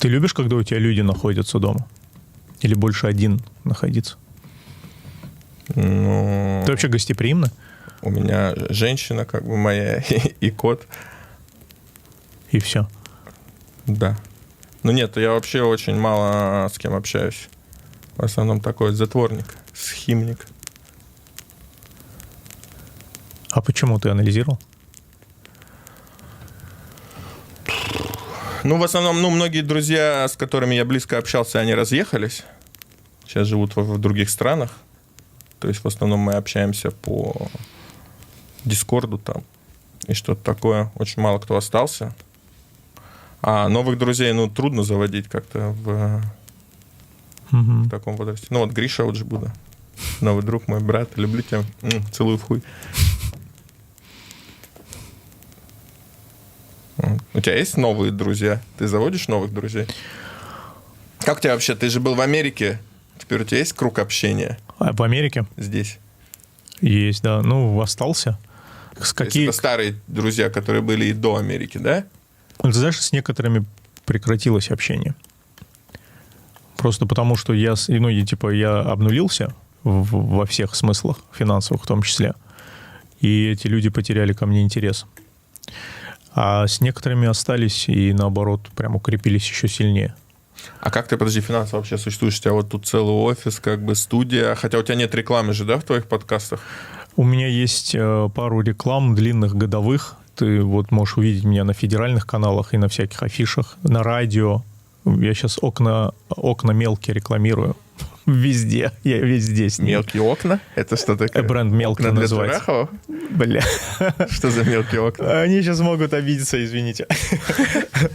Ты любишь, когда у тебя люди находятся дома? Или больше один находиться? Ну, Ты вообще гостеприимна? у меня женщина как бы моя и кот. И все. Да. Ну нет, я вообще очень мало с кем общаюсь. В основном такой затворник, схимник. А почему ты анализировал? Ну, в основном, многие друзья, с которыми я близко общался, они разъехались. Сейчас живут в других странах. То есть, в основном, мы общаемся по Дискорду там и что-то такое. Очень мало кто остался. А новых друзей, трудно заводить как-то в таком возрасте. Ну, вот Гриша Оджибуда. Новый друг, мой брат. Люблю тебя. Целую в хуй. У тебя есть новые друзья? Ты заводишь новых друзей? Как у тебя вообще? Ты же был в Америке. Теперь у тебя есть круг общения? А в Америке? Здесь. Есть, да. Ну, остался. Это старые друзья, которые были и до Америки, да? Ты знаешь, с некоторыми прекратилось общение. Просто потому, что я обнулился во всех смыслах, финансовых в том числе. И эти люди потеряли ко мне интерес. А с некоторыми остались и, наоборот, прям укрепились еще сильнее. А как ты, подожди, финансово вообще существуешь? У тебя вот тут целый офис, как бы студия. Хотя у тебя нет рекламы же, да, в твоих подкастах? У меня есть пару реклам длинных, годовых. Ты вот можешь увидеть меня на федеральных каналах и на всяких афишах, на радио. Я сейчас окна мелкие рекламирую. Везде. Я везде с ними. Мелкие окна? Это что такое? Бренд «Мелкий» окна называется. Для Джарахова? Бля. Что за мелкие окна? Они сейчас могут обидеться, извините.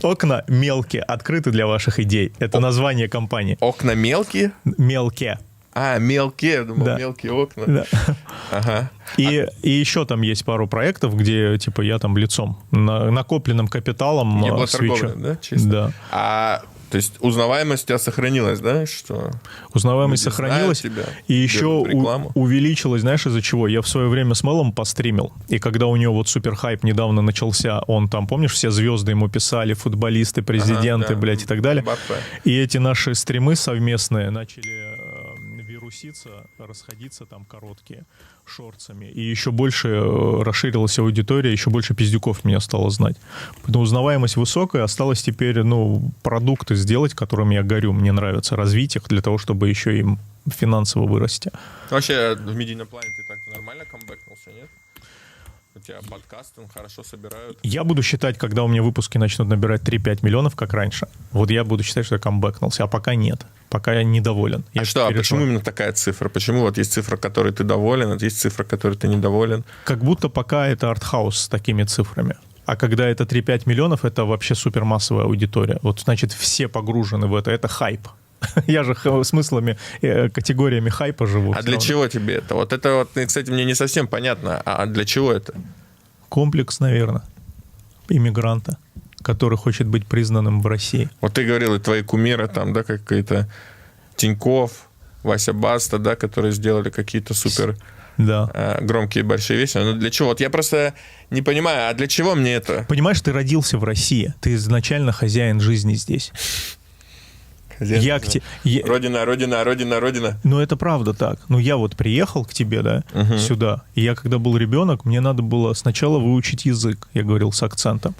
Окна мелкие, открыты для ваших идей. Это название компании. Окна мелкие? Мелкие. А, мелкие, я думал, Да. мелкие окна. Да. Ага. И еще там есть пару проектов, где типа я там лицом, накопленным капиталом свечу. Еблоторговля, да, чисто? Да. То есть узнаваемость у тебя сохранилась, да? Что Узнаваемость люди сохранилась. знают тебя, И еще держат рекламу. увеличилась, знаешь, из-за чего? Я в свое время с Мэлом постримил. И когда у него вот супер хайп недавно начался, он там, помнишь, все звезды ему писали, футболисты, президенты, да. блядь, и так далее. Мбаппе. И эти наши стримы совместные начали вируситься, расходиться там короткие шортсами. И еще больше расширилась аудитория, еще больше пиздюков меня стало знать. Поэтому узнаваемость высокая, осталось теперь, продукты сделать, которыми я горю, мне нравится, развить их для того, чтобы еще им финансово вырасти. Вообще, в медийном плане ты так нормально камбэкнулся, нет? У тебя подкасты хорошо собирают. Я буду считать, когда у меня выпуски начнут набирать 3-5 миллионов, как раньше. Вот я буду считать, что я камбэкнулся, а пока нет. Пока я недоволен. А почему именно такая цифра? Почему вот есть цифра, которой ты доволен, а есть цифра, которой ты недоволен? Как будто пока это артхаус с такими цифрами. А когда это 3-5 миллионов, это вообще супермассовая аудитория. Вот, значит, все погружены в это. Это хайп. Я же смыслами, категориями хайпа живу. А для чего тебе это? Вот это вот, кстати, мне не совсем понятно. А для чего это? Комплекс, наверное, иммигранта, который хочет быть признанным в России. Вот ты говорил, и твои кумиры там, да, какие-то Тиньков, Вася Баста, да, которые сделали какие-то супер громкие большие вещи. Но для чего? Вот я просто не понимаю, а для чего мне это? Понимаешь, ты родился в России, ты изначально хозяин жизни здесь. Родина. Ну, это правда так. Ну, я вот приехал к тебе, да, сюда. И я, когда был ребенок, мне надо было сначала выучить язык, я говорил с акцентом.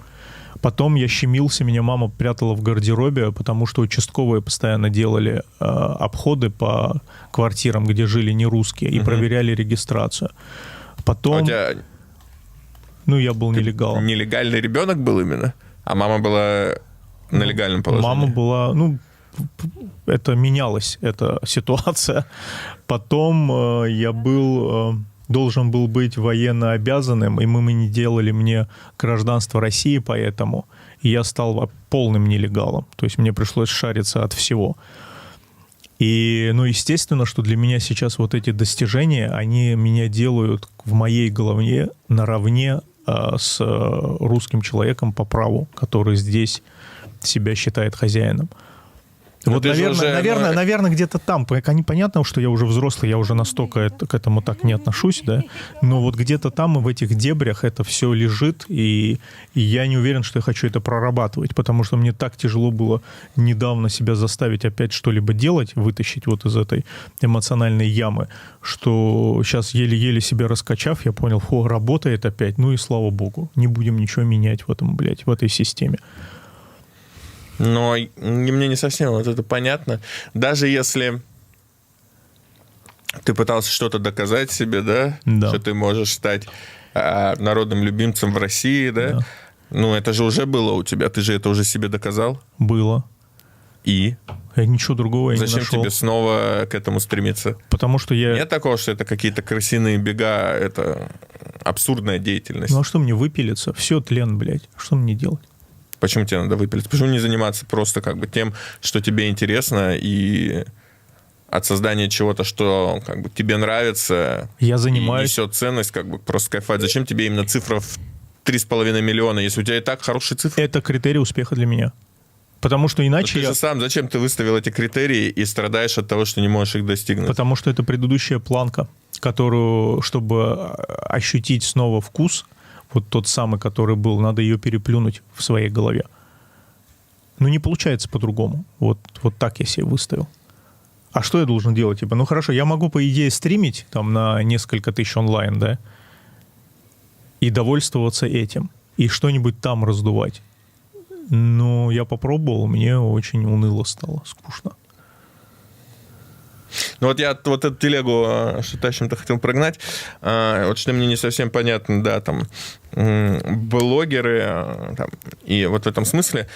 Потом я щемился, меня мама прятала в гардеробе, потому что участковые постоянно делали обходы по квартирам, где жили нерусские, и проверяли регистрацию. Потом... я был нелегалом. Нелегальный ребенок был именно? А мама была на легальном положении? Мама была... это менялась, эта ситуация. Потом я должен был быть военно обязанным, и мы не делали мне гражданство России поэтому. И я стал полным нелегалом. То есть мне пришлось шариться от всего. И, естественно, что для меня сейчас вот эти достижения, они меня делают в моей голове наравне с русским человеком по праву, который здесь себя считает хозяином. Вот, наверное, где-то там. Понятно, что я уже взрослый, я уже настолько к этому так не отношусь, да. Но вот где-то там и в этих дебрях это все лежит, и я не уверен, что я хочу это прорабатывать, потому что мне так тяжело было недавно себя заставить опять что-либо делать, вытащить вот из этой эмоциональной ямы, что сейчас еле-еле себя раскачав, я понял, работает опять, ну и слава богу, не будем ничего менять в этом, в этой системе. Но мне не совсем вот это понятно. Даже если ты пытался что-то доказать себе, да? Что ты можешь стать народным любимцем в России, да? Ну, это же уже было у тебя. Ты же это уже себе доказал? Было. И? Я ничего другого я не нашел. Зачем тебе снова к этому стремиться? Потому что я... Нет такого, что это какие-то крысиные бега, это абсурдная деятельность. Ну, а что мне выпилиться? Все, тлен, блядь. Что мне делать? Почему тебе надо выпилиться? Почему не заниматься просто как бы тем, что тебе интересно, и от создания чего-то, что как бы тебе нравится, я занимаюсь. И несет ценность, как бы просто кайфовать. Зачем тебе именно цифра в 3,5 миллиона, если у тебя и так хорошие цифры? Это критерий успеха для меня. Потому что иначе... Но ты же сам, зачем ты выставил эти критерии и страдаешь от того, что не можешь их достигнуть? Потому что это предыдущая планка, которую, чтобы ощутить снова вкус, вот тот самый, который был, надо ее переплюнуть в своей голове. Ну, не получается по-другому. Вот так я себе выставил. А что я должен делать? Типа, ну, хорошо, я могу, по идее, стримить там на несколько тысяч онлайн, да, и довольствоваться этим, и что-нибудь там раздувать. Но я попробовал, мне очень уныло стало, скучно. Ну вот я вот эту телегу, что тащим-то хотел прогнать, вот что мне не совсем понятно, да, там, блогеры, там, и вот в этом смысле,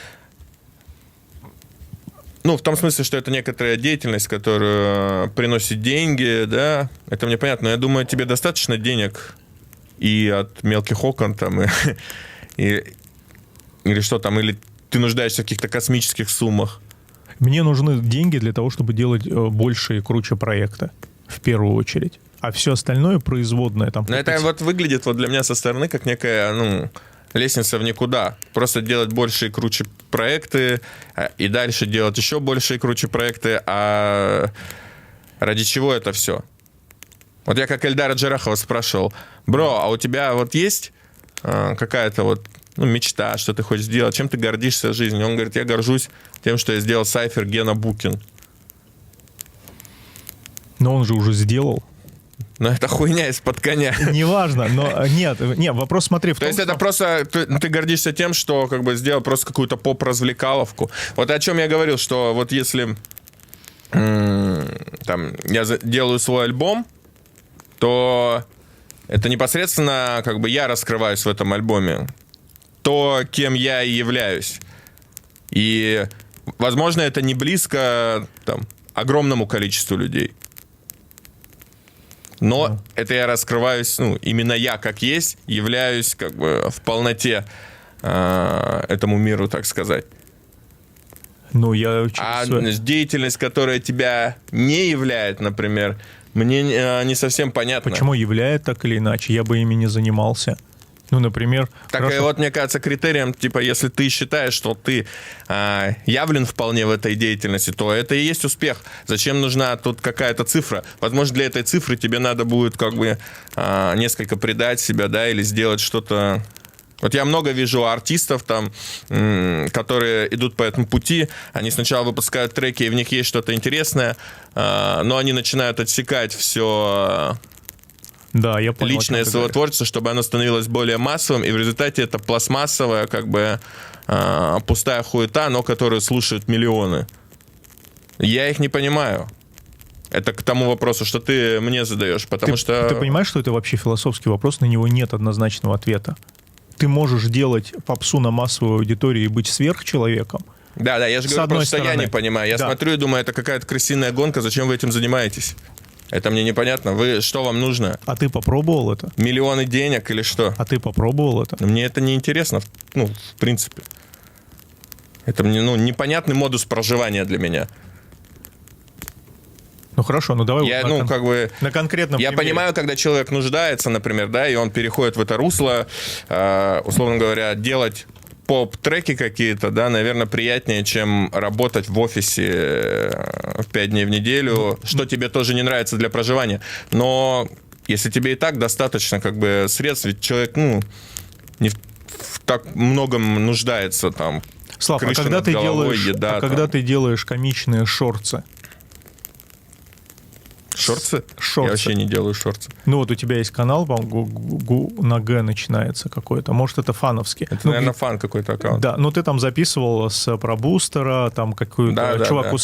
ну, в том смысле, что это некоторая деятельность, которая приносит деньги, да, это мне понятно, но я думаю, тебе достаточно денег и от мелких окон, там, или что там, или ты нуждаешься в каких-то космических суммах. Мне нужны деньги для того, чтобы делать больше и круче проекта, в первую очередь. А все остальное производное там... Но это вот выглядит вот для меня со стороны как некая, ну, лестница в никуда. Просто делать больше и круче проекты, и дальше делать еще больше и круче проекты. А ради чего это все? Вот я как Эльдара Джарахова спрашивал: бро, а у тебя вот есть какая-то вот мечта, что ты хочешь сделать, чем ты гордишься в жизни? Он говорит: я горжусь тем, что я сделал сайфер Гена Букин. Но он же уже сделал. Но это хуйня из-под коня. Неважно, но нет, вопрос смотри в том, то есть это просто, ты гордишься тем, что как бы сделал просто какую-то поп-развлекаловку. Вот о чем я говорил, что вот если там я делаю свой альбом, то это непосредственно как бы я раскрываюсь в этом альбоме. То, кем я и являюсь. И, возможно, это не близко там огромному количеству людей. Но это я раскрываюсь, ну, именно я как есть, являюсь как бы в полноте этому миру, так сказать. Ну, я... деятельность, которая тебя не являет, например, мне не совсем понятно. Почему являет так или иначе? Я бы ими не занимался. Ну, например... Так и вот, мне кажется, критерием, типа, если ты считаешь, что ты явлен вполне в этой деятельности, то это и есть успех. Зачем нужна тут какая-то цифра? Возможно, для этой цифры тебе надо будет как бы несколько предать себя, да, или сделать что-то... Вот я много вижу артистов там, которые идут по этому пути. Они сначала выпускают треки, и в них есть что-то интересное, но они начинают отсекать все... Да, я понял, личное своего творчества, чтобы оно становилось более массовым, и в результате это пластмассовая, как бы, пустая хуета, но которую слушают миллионы. Я их не понимаю. Это к тому вопросу, что ты мне задаешь, потому что... Ты понимаешь, что это вообще философский вопрос, на него нет однозначного ответа. Ты можешь делать попсу на массовую аудиторию и быть сверхчеловеком. Да, я же говорю, просто я не понимаю. Я смотрю и думаю, это какая-то крысиная гонка, зачем вы этим занимаетесь? Это мне непонятно. Что вам нужно? А ты попробовал это? Миллионы денег или что? А ты попробовал это? Мне это не интересно, ну, в принципе. Это мне, непонятный модус проживания для меня. Ну хорошо, давай на конкретном я примере. понимаю, когда человек нуждается, например, да, и он переходит в это русло, условно говоря, делать поп-треки какие-то, да, наверное, приятнее, чем работать в офисе 5 дней в неделю, что тебе тоже не нравится для проживания. Но если тебе и так достаточно как бы средств, ведь человек, не в так многом нуждается там. Слав, Крыша над головой, еда, когда ты делаешь комичные шорцы? Шорцы? Шорцы. Я вообще не делаю шорцы. Ну вот у тебя есть канал, по-моему, на Г начинается какой-то. Может, это фановский. Это, наверное, фан какой-то аккаунт. Да, но ты там записывал про бустера, там какую-то чуваку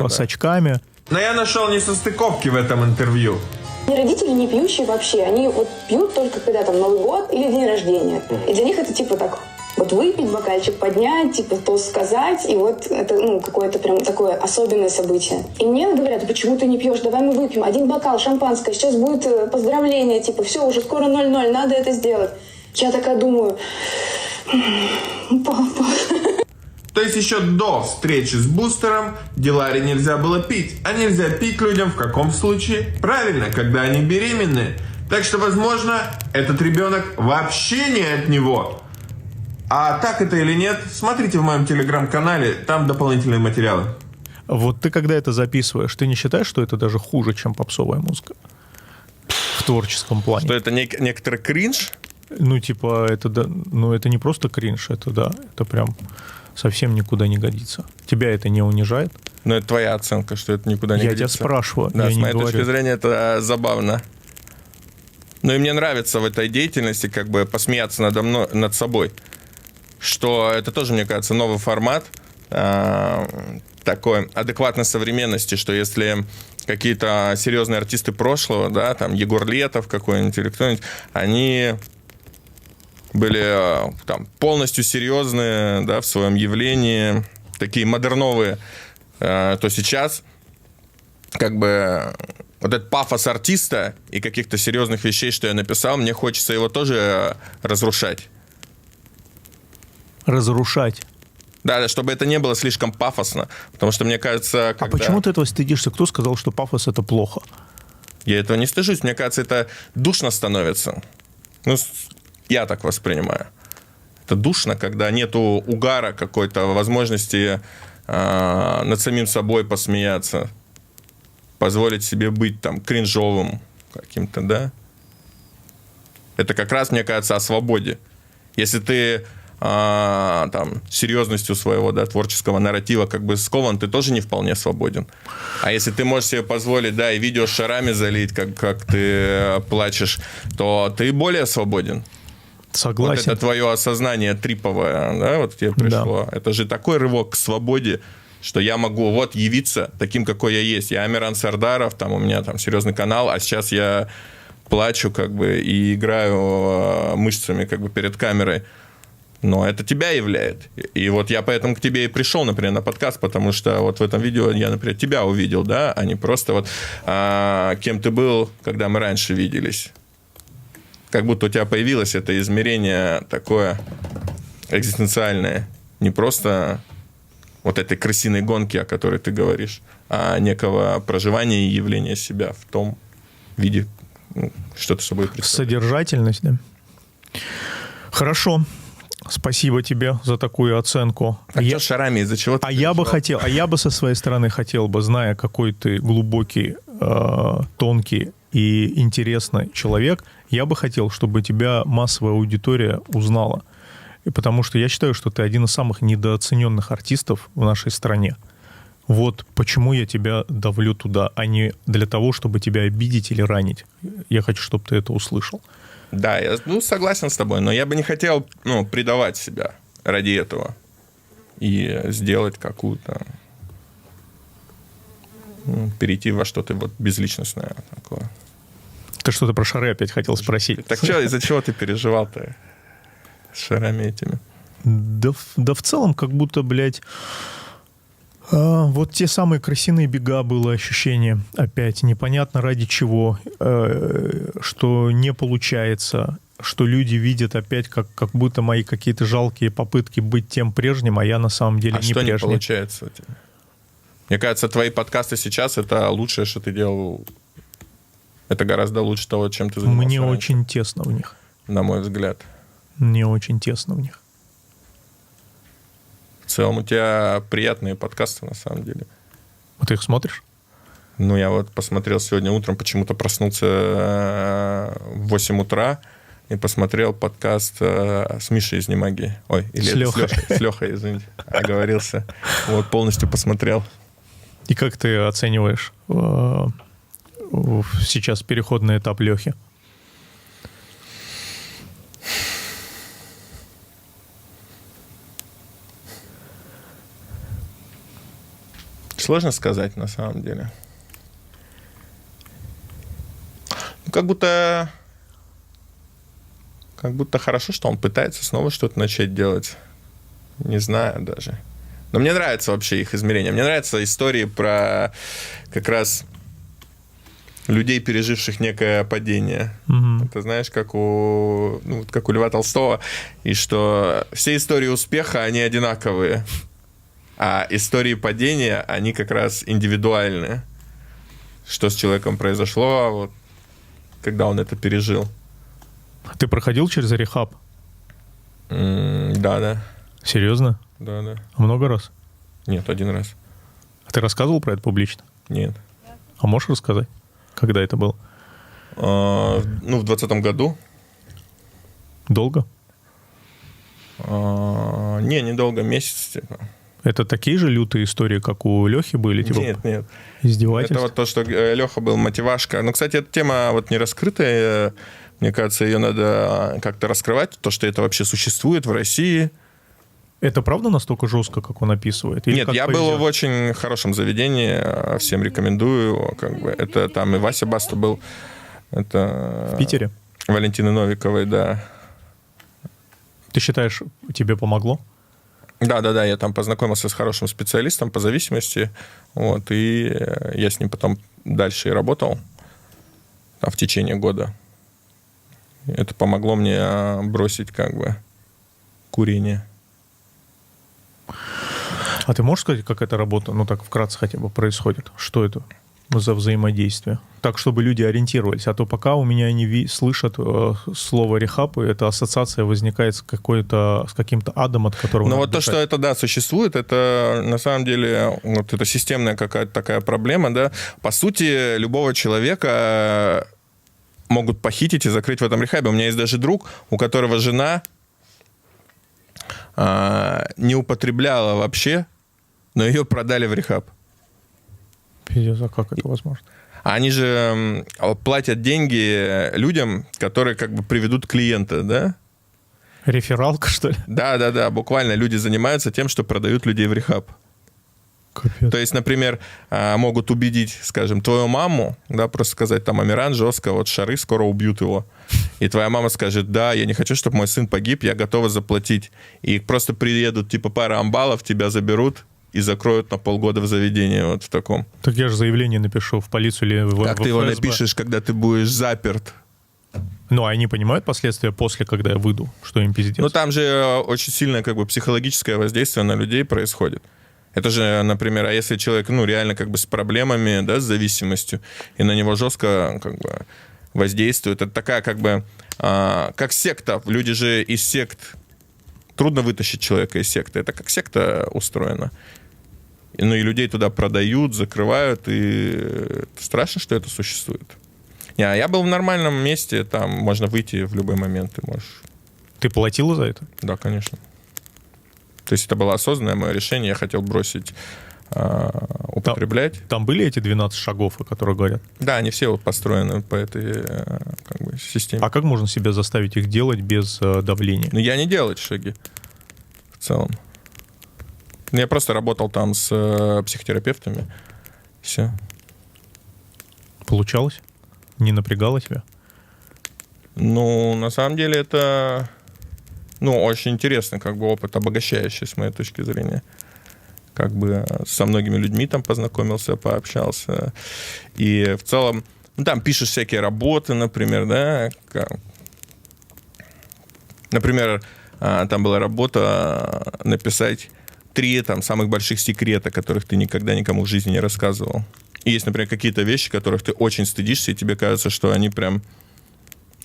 с очками. Но я нашел несостыковки в этом интервью. Родители не пьющие вообще. Они вот пьют только когда там Новый год или день рождения. И для них это типа так... Вот выпить, бокальчик поднять, типа тост сказать, и вот это, какое-то прям такое особенное событие. И мне говорят, почему ты не пьешь, давай мы выпьем. 1 бокал, шампанское, сейчас будет поздравление, типа, все, уже скоро 0-0, надо это сделать. Я такая думаю, папа. То есть еще до встречи с бустером Диларе нельзя было пить. А нельзя пить людям в каком случае? Правильно, когда они беременны. Так что, возможно, этот ребенок вообще не от него. А так это или нет, смотрите в моем телеграм-канале, там дополнительные материалы. Вот ты когда это записываешь, ты не считаешь, что это даже хуже, чем попсовая музыка? В творческом плане. Что это некоторый кринж? Ну, типа, это не просто кринж, это прям совсем никуда не годится. Тебя это не унижает? Ну, это твоя оценка, что это никуда не годится. Я тебя спрашиваю, да, я с не моей говорю. точки зрения, это забавно. Ну, и мне нравится в этой деятельности как бы посмеяться над собой. Что это тоже, мне кажется, новый формат такой адекватной современности, что если какие-то серьезные артисты прошлого, да, там Егор Летов какой-нибудь или кто-нибудь, они были там полностью серьезные, да, в своем явлении, такие модерновые, то сейчас как бы вот этот пафос артиста и каких-то серьезных вещей, что я написал, мне хочется его тоже разрушать. Разрушать. Да, чтобы это не было слишком пафосно. Потому что, мне кажется, когда... А почему ты этого стыдишься? Кто сказал, что пафос — это плохо? Я этого не стыжусь. Мне кажется, это душно становится. Ну, я так воспринимаю. Это душно, когда нету угара какой-то, возможности над самим собой посмеяться. Позволить себе быть там кринжовым каким-то, да? Это как раз, мне кажется, о свободе. Если ты там, серьезностью своего, да, творческого нарратива как бы скован, ты тоже не вполне свободен. А если ты можешь себе позволить, да, и видео с шарами залить, как ты плачешь, то ты более свободен. Согласен. Вот это твое осознание триповое, да, вот тебе пришло. Да. Это же такой рывок к свободе, что я могу вот явиться таким, какой я есть. Я Амиран Сардаров, там у меня там серьезный канал, а сейчас я плачу как бы и играю мышцами как бы перед камерой. Но это тебя являет. И вот я поэтому к тебе и пришел, например, на подкаст, потому что вот в этом видео я, например, тебя увидел, да, а не просто вот кем ты был, когда мы раньше виделись. Как будто у тебя появилось это измерение такое экзистенциальное. Не просто вот этой крысиной гонки, о которой ты говоришь, а некого проживания и явления себя в том виде, что ты собой представляешь. Содержательность, да. Хорошо. Спасибо тебе за такую оценку. Что с шарами? Из-за чего ты я бы со своей стороны хотел бы, зная, какой ты глубокий, тонкий и интересный человек, я бы хотел, чтобы тебя массовая аудитория узнала. И потому что я считаю, что ты один из самых недооцененных артистов в нашей стране. Вот почему я тебя давлю туда, а не для того, чтобы тебя обидеть или ранить. Я хочу, чтобы ты это услышал. Да, я согласен с тобой, но я бы не хотел предавать себя ради этого и сделать какую-то... перейти во что-то вот безличностное такое. Ты что-то про шары опять хотел спросить. Так что, из-за чего ты переживал-то с шарами этими? Да в целом как будто, блядь... Вот те самые крысиные бега было ощущение. Опять непонятно ради чего, что не получается, что люди видят опять, как будто мои какие-то жалкие попытки быть тем прежним, а я на самом деле не прежний. А что не получается у тебя? Мне кажется, твои подкасты сейчас — это лучшее, что ты делал. Это гораздо лучше того, чем ты занимался Мне раньше. очень тесно в них. На мой взгляд. Мне очень тесно в них. целом у тебя приятные подкасты, на самом деле. А ты их смотришь? Ну, я вот посмотрел сегодня утром, почему-то проснулся в 8 утра и посмотрел подкаст с Мишей из Немаги. Ой, или С Лехой. С Лехой, извините, оговорился. Вот, полностью посмотрел. И как ты оцениваешь сейчас переходный этап Лехи? Сложно сказать, на самом деле. Ну, как будто хорошо, что он пытается снова что-то начать делать. Не знаю даже. Но мне нравится вообще их измерения. Мне нравятся истории про как раз людей, переживших некое падение. Угу. Это знаешь, как у Льва Толстого. И что все истории успеха, они одинаковые. А истории падения, они как раз индивидуальные. Что с человеком произошло, вот, когда он это пережил. Ты проходил через рехаб? Да. Серьезно? Да. А много раз? Нет, один раз. А ты рассказывал про это публично? Нет. А можешь рассказать, когда это было? В 2020 году. Долго? Недолго, месяц, типа. Это такие же лютые истории, как у Лехи были? Типа, Нет. издевательства? Это вот то, что Леха был мотивашка. Ну, кстати, эта тема вот не раскрытая. Мне кажется, ее надо как-то раскрывать. То, что это вообще существует в России. Это правда настолько жестко, как он описывает? Или Нет, как я повезет? был в очень хорошем заведении. Всем рекомендую. Как бы. Это там и Вася Баста был. Это... В Питере? Валентины Новиковой, да. Ты считаешь, тебе помогло? Да, я там познакомился с хорошим специалистом по зависимости, вот, и я с ним потом дальше и работал в течение года. Это помогло мне бросить как бы курение. А ты можешь сказать, как эта работа, ну так вкратце хотя бы, происходит? Что это за взаимодействие? Так, чтобы люди ориентировались. А то пока у меня они слышат слово рехаб, и эта ассоциация возникает с каким-то адом, от которого... Ну надо вот то, бежать. что это, да, существует, это на самом деле вот это системная какая-то такая проблема, да. По сути, любого человека могут похитить и закрыть в этом рехабе. У меня есть даже друг, у которого жена не употребляла вообще, но ее продали в рехаб. Пиздец, а как это возможно? Они же платят деньги людям, которые как бы приведут клиента, да? Рефералка, что ли? Да. Буквально люди занимаются тем, что продают людей в рехаб. Капец. То есть, например, могут убедить, скажем, твою маму, да, просто сказать, там, Амиран жестко, вот шары скоро убьют его. И твоя мама скажет, да, я не хочу, чтобы мой сын погиб, я готова заплатить. И просто приедут, типа, пара амбалов, тебя заберут и закроют на полгода в заведении, вот в таком. Так я же заявление напишу в полицию или в Как ты его ФСБ. напишешь, когда ты будешь заперт? Ну, а они понимают последствия после, когда я выйду, что им пиздец? Ну, там же очень сильное как бы психологическое воздействие на людей происходит. Это же, например, а если человек, ну, реально как бы с проблемами, да, с зависимостью, и на него жестко как бы воздействует, это такая как бы, как секта. Люди же из сект, трудно вытащить человека из секты. Это как секта устроена. Ну, и людей туда продают, закрывают, и страшно, что это существует. Я был в нормальном месте, там можно выйти в любой момент, ты можешь... Ты платила за это? Да, конечно. То есть это было осознанное мое решение, я хотел бросить употреблять. Там были эти 12 шагов, о которых говорят? Да, они все вот построены по этой как бы, системе. А как можно себя заставить их делать без давления? Но я не делал эти шаги в целом. Я просто работал там с психотерапевтами. Все. Получалось? Не напрягало тебя? Ну, на самом деле это, ну, очень интересный как бы опыт, обогащающий с моей точки зрения. Как бы со многими людьми там познакомился, пообщался. И в целом, ну, там пишешь всякие работы, например, да. Например, там была работа написать 3 там самых больших секрета, которых ты никогда никому в жизни не рассказывал. И есть, например, какие-то вещи, которых ты очень стыдишься, и тебе кажется, что они прям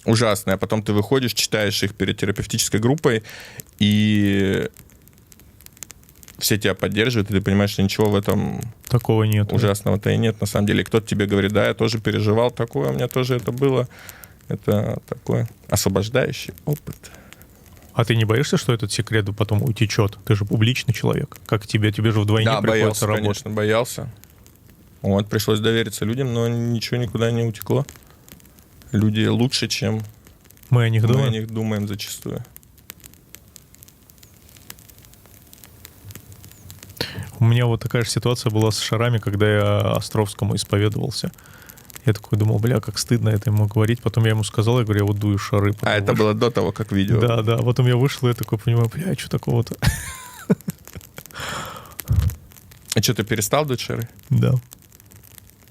ужасные. А потом ты выходишь, читаешь их перед терапевтической группой, и все тебя поддерживают, и ты понимаешь, что ничего в этом Такого нет. ужасного-то и нет, на самом деле. И кто-то тебе говорит, да, я тоже переживал такое, у меня тоже это было. Это такой освобождающий опыт. А ты не боишься, что этот секрет потом утечет? Ты же публичный человек. Как тебе? Тебе же вдвойне Да, приходится боялся, работать. конечно, боялся. Вот, пришлось довериться людям, но ничего никуда не утекло. Люди лучше, чем Мы о них мы думаем. о них думаем зачастую. У меня вот такая же ситуация была с шарами, когда я Островскому исповедовался. Я такой думал, бля, как стыдно это ему говорить. Потом я ему сказал, я говорю, я вот дую шары. Потом А это вышел. было до того, как видео. Да, да. Потом я вышел, и я такой понимаю, бля, что такого-то? А что, ты перестал дуть шары? Да.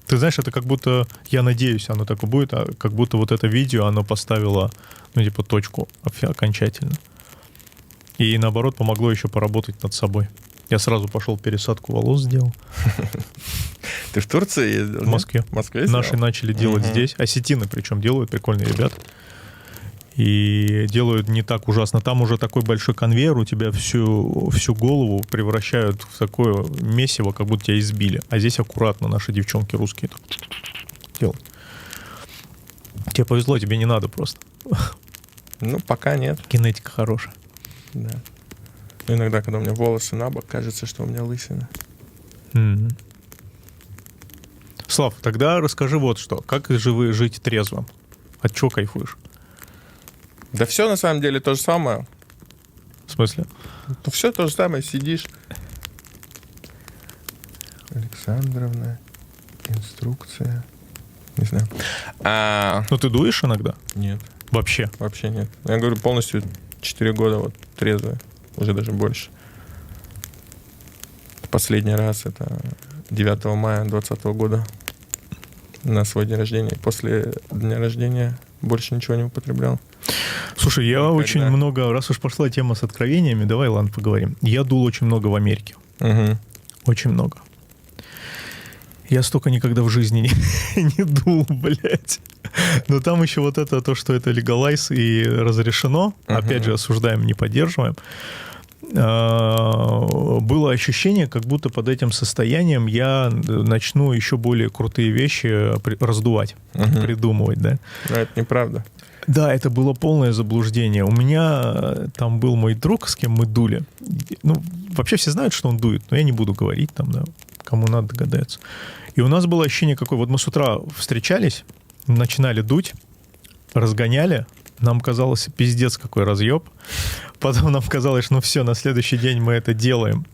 Ты знаешь, это как будто, я надеюсь, оно так и будет, а как будто вот это видео, оно поставило, ну, типа, точку окончательно. И, наоборот, помогло еще поработать над собой. Я сразу пошел пересадку волос сделал. Ты в Турции ездил? В Москве. В Москве сделал? Наши начали делать здесь. Осетины причем делают, прикольные ребята. И делают не так ужасно. Там уже такой большой конвейер, у тебя всю голову превращают в такое месиво, как будто тебя избили. А здесь аккуратно наши девчонки русские так делают. Тебе повезло, тебе не надо просто. Ну, пока нет. Генетика хорошая. Да. Но иногда, когда у меня волосы на бок, кажется, что у меня лысина. Мгм. Слав, тогда расскажи вот что. Как жить трезвым? От чего кайфуешь? Да все на самом деле то же самое. В смысле? Ну, все то же самое. Сидишь. Александровна. Инструкция. Не знаю. Ну, ты дуешь иногда? Нет, Вообще? вообще нет. Я говорю, полностью 4 года вот трезвый. Уже даже больше. Последний раз это 9 мая 2020 года на свой день рождения. После дня рождения больше ничего не употреблял. Слушай, я Никогда. очень много, раз уж пошла тема с откровениями, давай, ладно, поговорим. Я дул очень много в Америке. Угу. Очень много. Я столько никогда в жизни не дул, блядь. Но там еще вот это, то, что это легалайз и разрешено, опять же, осуждаем, не поддерживаем. Было ощущение, как будто под этим состоянием я начну еще более крутые вещи раздувать, придумывать, да. Но это неправда. Да, это было полное заблуждение. У меня там был мой друг, с кем мы дули. Ну, вообще все знают, что он дует, но я не буду говорить там, да, кому надо догадаться. И у нас было ощущение какое, вот мы с утра встречались, начинали дуть, разгоняли, нам казалось, пиздец какой разъеб. Потом нам казалось, ну все, на следующий день мы это делаем.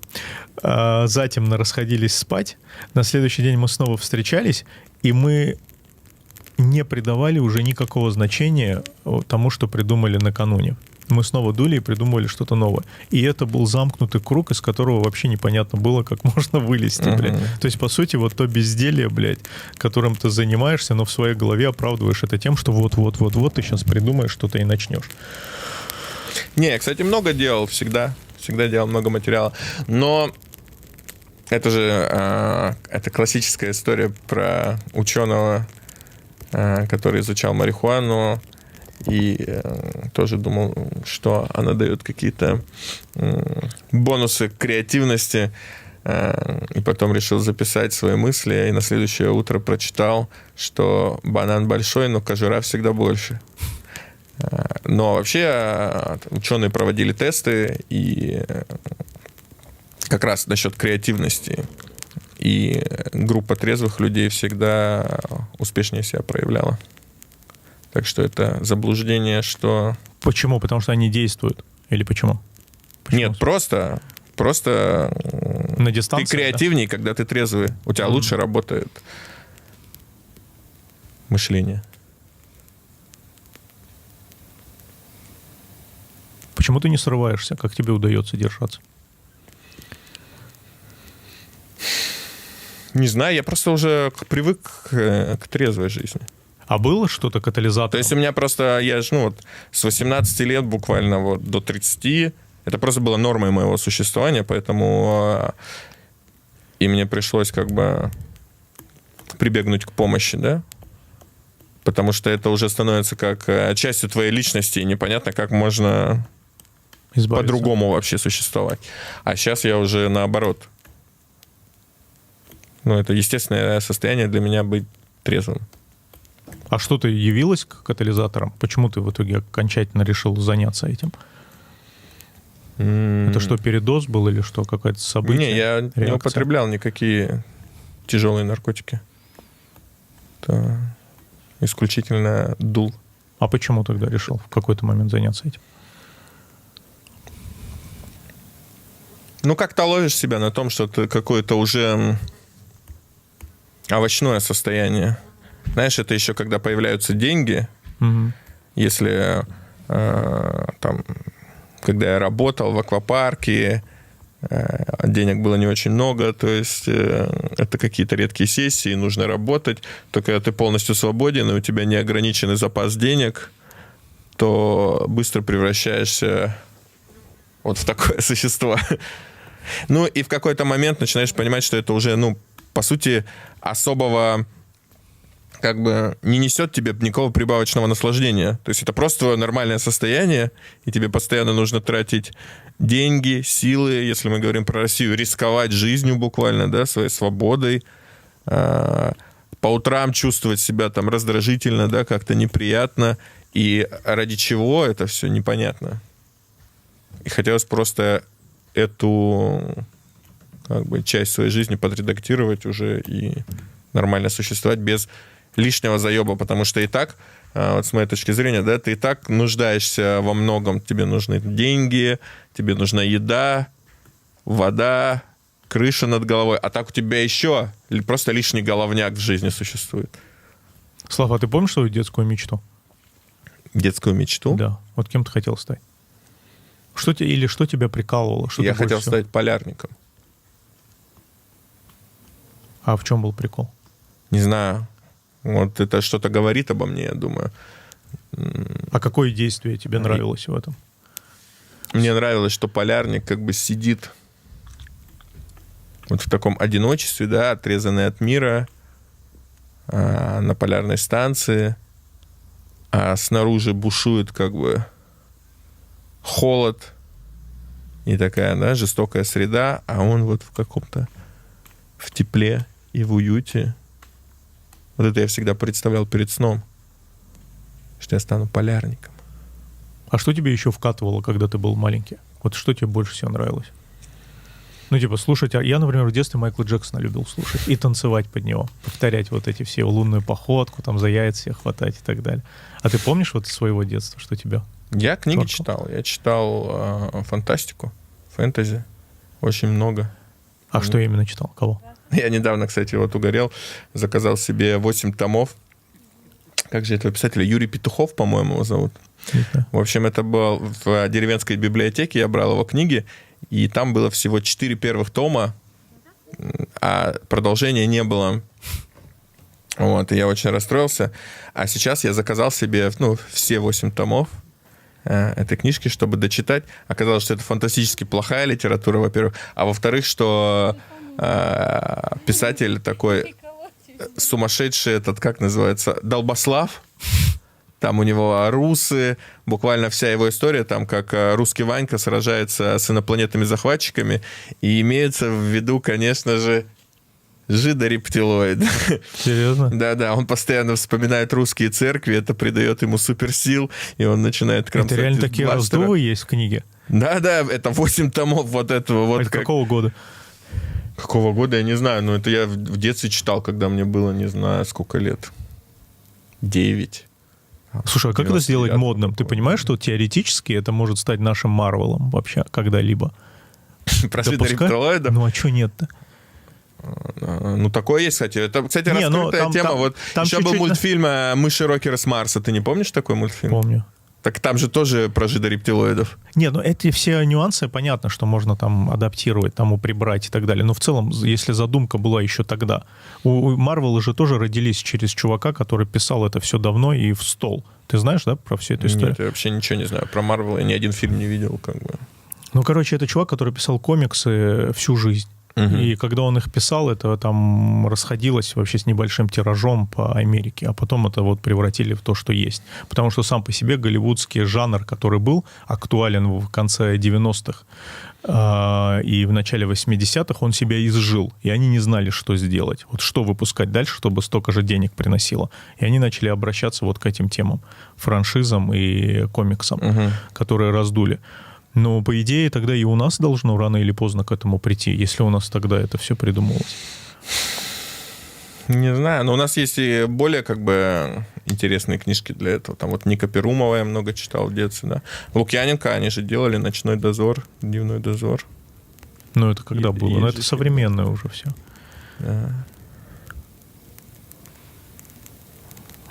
Затем мы расходились спать. На следующий день мы снова встречались, и мы не придавали уже никакого значения тому, что придумали накануне. Мы снова дули и придумывали что-то новое. И это был замкнутый круг, из которого вообще непонятно было, как можно вылезти, блядь. То есть, по сути, вот то безделье, блядь, которым ты занимаешься, но в своей голове оправдываешь это тем, что вот-вот-вот-вот ты сейчас придумаешь что-то и начнешь. Не, я, кстати, много делал всегда. Всегда делал много материала. Но это же это классическая история про ученого, который изучал марихуану и тоже думал, что она дает какие-то бонусы к креативности, и потом решил записать свои мысли, и на следующее утро прочитал, что банан большой, но кожура всегда больше. Но вообще ученые проводили тесты, и как раз насчет креативности. И группа трезвых людей всегда успешнее себя проявляла. Так что это заблуждение, что... Почему? Потому что они действуют? Или почему? Нет, просто на дистанции, ты креативнее, когда ты трезвый. У тебя лучше работает мышление. Почему ты не срываешься? Как тебе удается держаться? Не знаю, я просто уже привык к трезвой жизни. А было что-то катализатором? То есть у меня просто, я же, вот с 18 лет буквально вот до 30, это просто было нормой моего существования, поэтому и мне пришлось как бы прибегнуть к помощи, да? Потому что это уже становится как частью твоей личности, и непонятно, как можно Избавиться. по-другому вообще существовать. А сейчас я уже наоборот. Ну, это естественное состояние для меня быть трезвым. А что-то явилось катализатором? Почему ты в итоге окончательно решил заняться этим? Это что, передоз был или что? Какое-то событие? Не, я не реакция? употреблял никакие тяжелые наркотики. Это исключительно дул. А почему тогда решил в какой-то момент заняться этим? Ну, как-то ловишь себя на том, что ты какое-то уже овощное состояние. Знаешь, это еще когда появляются деньги, если там, когда я работал в аквапарке, денег было не очень много, то есть это какие-то редкие сессии, нужно работать, то когда ты полностью свободен, и у тебя неограниченный запас денег, то быстро превращаешься вот в такое существо. Ну, и в какой-то момент начинаешь понимать, что это уже, ну, по сути, особого как бы не несет тебе никакого прибавочного наслаждения. То есть это просто нормальное состояние, и тебе постоянно нужно тратить деньги, силы, если мы говорим про Россию, рисковать жизнью буквально, да, своей свободой, по утрам чувствовать себя там раздражительно, да, как-то неприятно, и ради чего это все непонятно. И хотелось просто эту как бы часть своей жизни подредактировать уже и нормально существовать без лишнего заеба, потому что и так, вот с моей точки зрения, да, ты и так нуждаешься во многом. Тебе нужны деньги, тебе нужна еда, вода, крыша над головой, а так у тебя еще просто лишний головняк в жизни существует. Слава, а ты помнишь свою детскую мечту? Детскую мечту? Да. Вот кем ты хотел стать? Что тебя прикалывало? Что Я ты хотел больше всего- стать полярником. А в чем был прикол? Не знаю. Вот это что-то говорит обо мне, я думаю. А какое действие тебе нравилось в этом? Мне нравилось, что полярник как бы сидит вот в таком одиночестве, да, отрезанный от мира, на полярной станции, а снаружи бушует как бы холод и такая, да, жестокая среда, а он вот в каком-то в тепле и в уюте. Вот это я всегда представлял перед сном, что я стану полярником. А что тебе еще вкатывало, когда ты был маленький? Вот что тебе больше всего нравилось? Ну, типа, слушать... Я, например, в детстве Майкла Джексона любил слушать и танцевать под него. Повторять вот эти все лунную походку, там за яйца всех хватать и так далее. А ты помнишь вот из своего детства, что тебя... Я книги Торкал? читал. Я читал фантастику, фэнтези. Очень много. А что именно читал? Кого? Я недавно, кстати, вот угорел, заказал себе 8 томов. Как же этого писателя? Юрий Петухов, по-моему, его зовут. В общем, это было в деревенской библиотеке, я брал его книги, и там было всего 4 первых тома, а продолжения не было. Вот, и я очень расстроился. А сейчас я заказал себе, ну, все 8 томов этой книжки, чтобы дочитать. Оказалось, что это фантастически плохая литература, во-первых. А во-вторых, что писатель такой сумасшедший, этот, как называется, Долбослав. Там у него русы, буквально вся его история, там как русский Ванька сражается с инопланетными захватчиками. И имеется в виду, конечно же, жидорептилоид. Серьезно? Да-да, он постоянно вспоминает русские церкви, это придает ему суперсил, и он начинает кромсать. Это реально из такие бластера. раздувы есть в книге? Да-да, это 8 томов вот этого. Вот Это какого года? Какого года, я не знаю, но это я в детстве читал, когда мне было, не знаю, сколько лет. 9. Слушай, а как это сделать 99-го модным? Ты года. понимаешь, что теоретически это может стать нашим Марвелом вообще когда-либо? Про Допускай? жидорептилоидов? Ну а что нет-то? Ну, такое есть, кстати. Это, кстати, Не, ну, раскрытая там- тема. там- Вот там еще был чуть-чуть, мультфильм «Мыши-рокеры с Марса». Ты не помнишь такой мультфильм? Помню. Так там же тоже про жидорептилоидов. Не, ну эти все нюансы, понятно, что можно там адаптировать, там прибрать и так далее. Но в целом, если задумка была еще тогда, у Марвела же тоже родились через чувака, который писал это все давно и в стол. Ты знаешь, да, про всю эту историю? Нет, я вообще ничего не знаю. Про Марвел я ни один фильм не видел, как бы. Ну, короче, это чувак, который писал комиксы всю жизнь. И когда он их писал, это там расходилось вообще с небольшим тиражом по Америке, а потом это вот превратили в то, что есть. Потому что сам по себе голливудский жанр, который был актуален в конце 90-х и в начале 80-х, он себя изжил, и они не знали, что сделать. Вот что выпускать дальше, чтобы столько же денег приносило. И они начали обращаться вот к этим темам, франшизам и комиксам, которые раздули. Но, по идее, тогда и у нас должно рано или поздно к этому прийти, если у нас тогда это все придумывалось. Не знаю, но у нас есть и более как бы интересные книжки для этого. Там вот Ника Перумова я много читал в детстве, да. Лукьяненко, они же делали «Ночной дозор», «Дневной дозор». Ну, это когда было? Ну, это современное уже все. Да.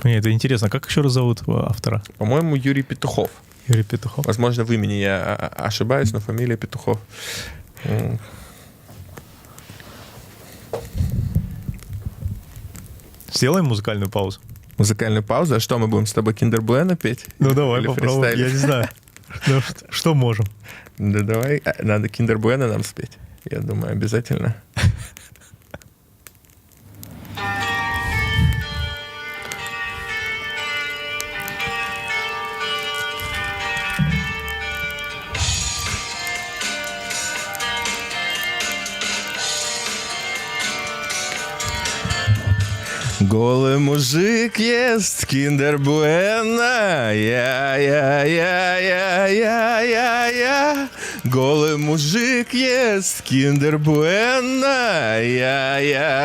Мне это интересно. Как еще раз зовут автора? По-моему, Юрий Петухов. Юрий Петухов. Возможно, в имени я ошибаюсь, но фамилия Петухов. Сделаем музыкальную паузу. Музыкальную паузу. А что, мы будем с тобой Kinder Bueno петь? Ну, давай Или попробуем. фристайлить? Я не знаю. Ну, что можем? Да давай. Надо Kinder Bueno нам спеть. Я думаю, обязательно. Голый мужик ест Kinder Bueno, я. Голый мужик ест Kinder Bueno, я.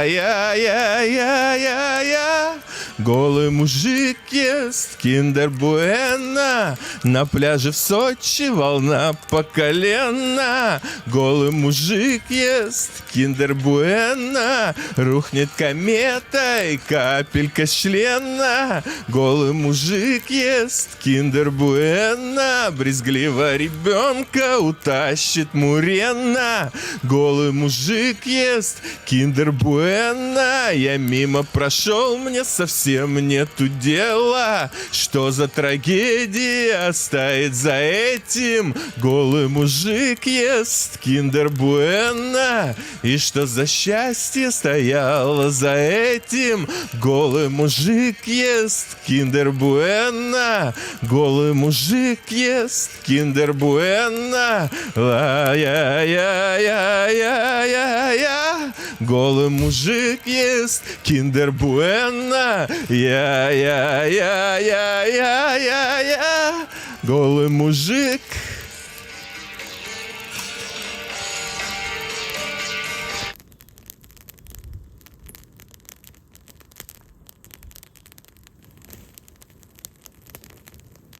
Голый мужик ест Kinder Bueno, на пляже в Сочи волна по колено. Голый мужик ест Kinder Bueno, рухнет комета и капелька с члена. Голый мужик ест Kinder Bueno, брезгливо ребенка утащит мурена. Голый мужик ест Kinder Bueno, я мимо прошел, мне совсем нету дела, что за трагедия стоит за этим. Голый мужик ест Kinder Bueno, и что за счастье стояло за этим. Голый мужик ест Kinder Bueno, голый мужик ест Kinder Bueno, я. Голый мужик ест Kinder Bueno, я. Голый мужик